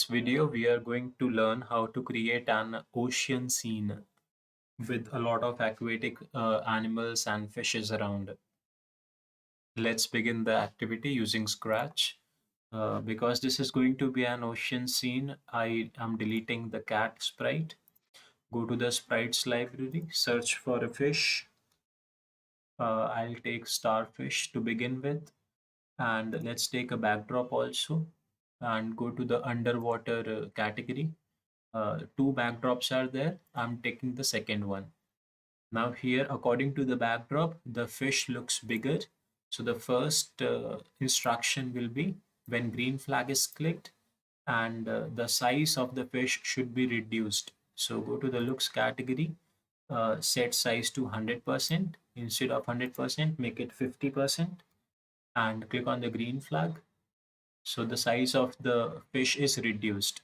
video, we are going to learn how to create an ocean scene with a lot of aquatic animals and fishes around. Let's begin the activity using Scratch. Because this is going to be an ocean scene, I am deleting the cat sprite. Go to the sprites library, search for a fish. I'll take starfish to begin with, and let's take a backdrop also and go to the underwater category. Two backdrops are there. I'm taking the second one. Now here, according to the backdrop, the fish looks bigger. So the first instruction will be when green flag is clicked and the size of the fish should be reduced. So go to the looks category, set size to 100%. Instead of 100%, make it 50% and click on the green flag. So the size of the fish is reduced.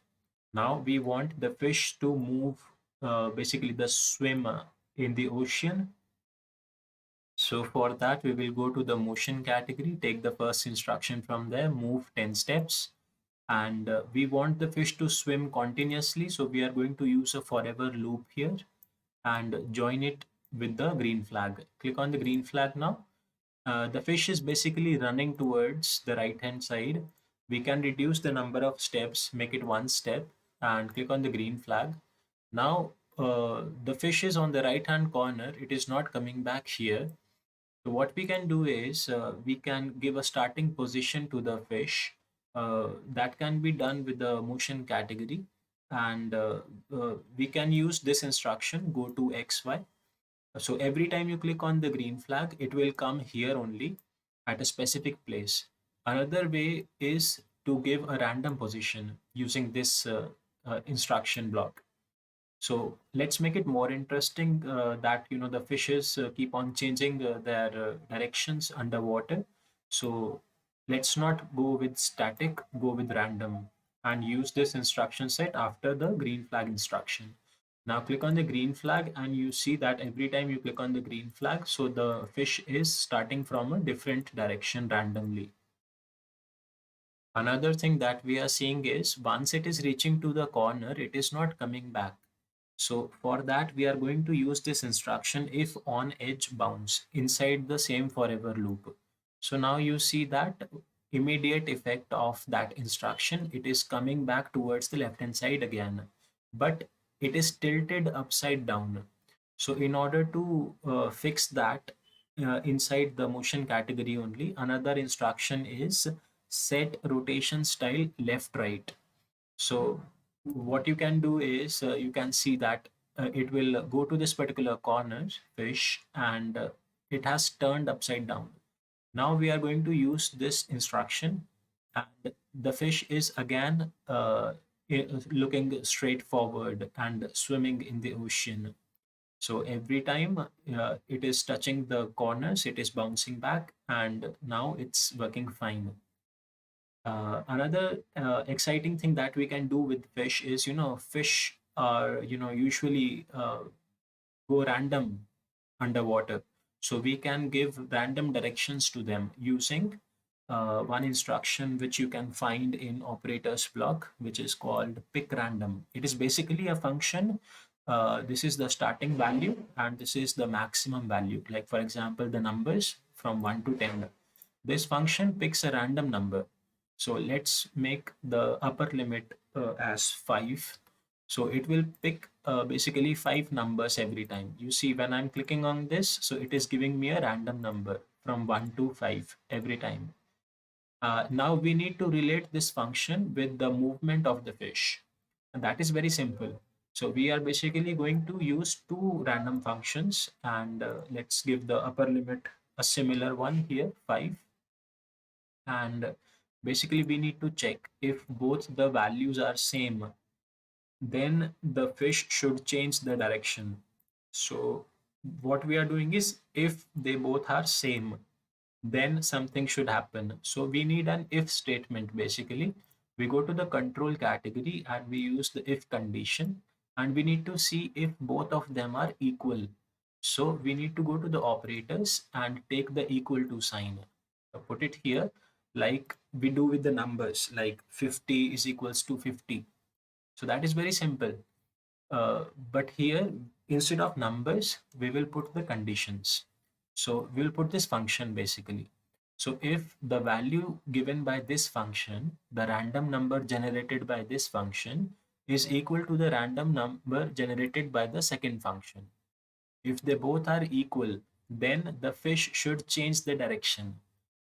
Now we want the fish to move, basically the swim in the ocean. So for that, we will go to the motion category, take the first instruction from there, move 10 steps. And we want the fish to swim continuously. So we are going to use a forever loop here and join it with the green flag. Click on the green flag now. The fish is basically running towards the right hand side. We can reduce the number of steps, make it one step, and click on the green flag. Now the fish is on the right hand corner. It is not coming back here. So what we can do is we can give a starting position to the fish. That can be done with the motion category, and we can use this instruction, go to XY. So every time you click on the green flag, it will come here only at a specific place. Another way is to give a random position using this instruction block. So let's make it more interesting, that the fishes keep on changing their directions underwater. So let's not go with static, go with random and use this instruction set after the green flag instruction. Now click on the green flag and you see that every time you click on the green flag, so the fish is starting from a different direction randomly. Another thing that we are seeing is once it is reaching to the corner, it is not coming back. So for that, we are going to use this instruction if on edge bounce inside the same forever loop. So now you see that immediate effect of that instruction, it is coming back towards the left hand side again, but it is tilted upside down. So in order to fix that inside the motion category only, another instruction is set rotation style left right. So what you can do is you can see that it will go to this particular corner fish and it has turned upside down. Now we are going to use this instruction and the fish is again looking straight forward and swimming in the ocean. So every time it is touching the corners, it is bouncing back and now it's working fine. Another exciting thing that we can do with fish is, fish are, usually go random underwater. So we can give random directions to them using one instruction which you can find in operators block, which is called pick random. It is basically a function. This is the starting value and this is the maximum value. Like for example, the numbers from 1 to 10. This function picks a random number. So let's make the upper limit as 5. So it will pick basically 5 numbers every time. You see when I'm clicking on this, so it is giving me a random number from 1 to 5 every time. Now we need to relate this function with the movement of the fish. And that is very simple. So we are basically going to use two random functions and let's give the upper limit a similar one here, 5. And basically we need to check if both the values are same, then the fish should change the direction. So what we are doing is if they both are same, then something should happen. So we need an if statement. Basically we go to the control category and we use the if condition and we need to see if both of them are equal. So we need to go to the operators and take the equal to sign. So put it here like we do with the numbers, like 50 is equals to 50. So that is very simple. But here, instead of numbers, we will put the conditions. So we'll put this function basically. So if the value given by this function, the random number generated by this function, is equal to the random number generated by the second function. If they both are equal, then the fish should change the direction.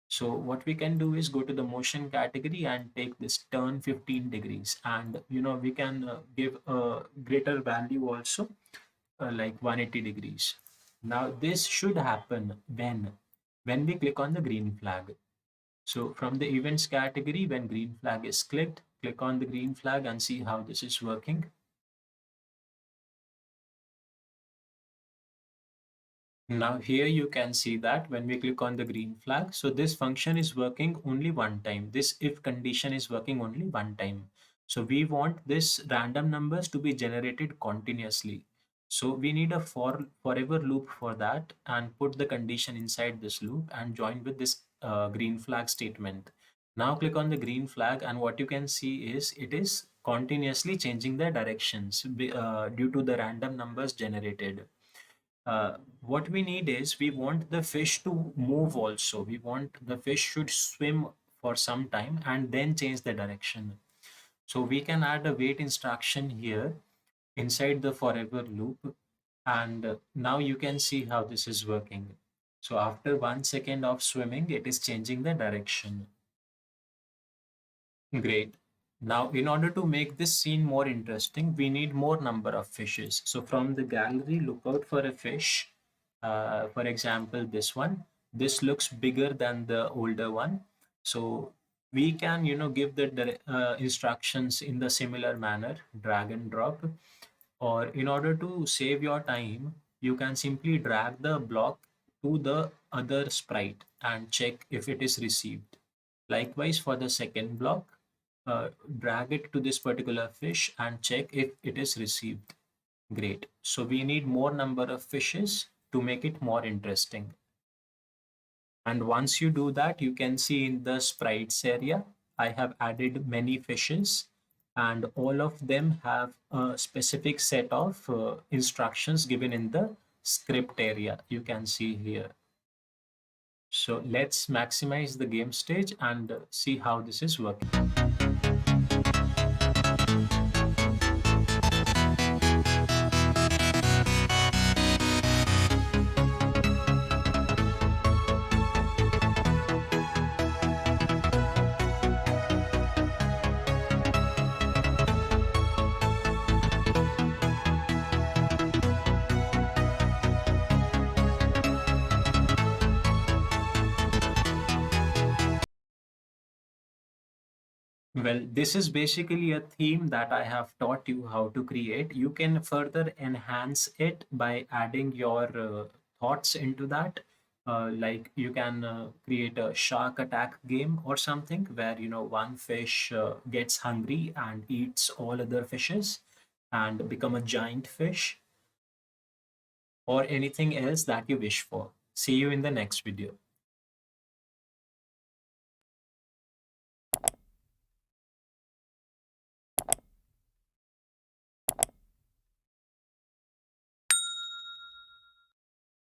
So what we can do is go to the motion category and take this turn 15 degrees, and we can give a greater value also, like 180 degrees. Now this should happen when we click on the green flag. So from the events category, when green flag is clicked, click on the green flag and see how this is working. Now here you can see that when we click on the green flag, so this function is working only one time. This if condition is working only one time. So we want this random numbers to be generated continuously. So we need a forever loop for that, and put the condition inside this loop and join with this green flag statement. Now click on the green flag, and what you can see is it is continuously changing the directions due to the random numbers generated. What we need is we want the fish to move also. We want the fish should swim for some time and then change the direction. So we can add a wait instruction here inside the forever loop, and now you can see how this is working. So after 1 second of swimming, it is changing the direction. Great. Now, in order to make this scene more interesting, we need more number of fishes. So from the gallery, look out for a fish. For example, this one. This looks bigger than the older one. So we can, give the instructions in the similar manner, drag and drop. Or in order to save your time, you can simply drag the block to the other sprite and check if it is received. Likewise, for the second block, drag it to this particular fish and check if it is received. Great. So we need more number of fishes to make it more interesting. And once you do that, you can see in the sprites area, I have added many fishes, and all of them have a specific set of instructions given in the script area. You can see here. So let's maximize the game stage and see how this is working. Well, this is basically a theme that I have taught you how to create. You can further enhance it by adding your thoughts into that. Like you can create a shark attack game or something where one fish gets hungry and eats all other fishes and become a giant fish, or anything else that you wish for. See you in the next video.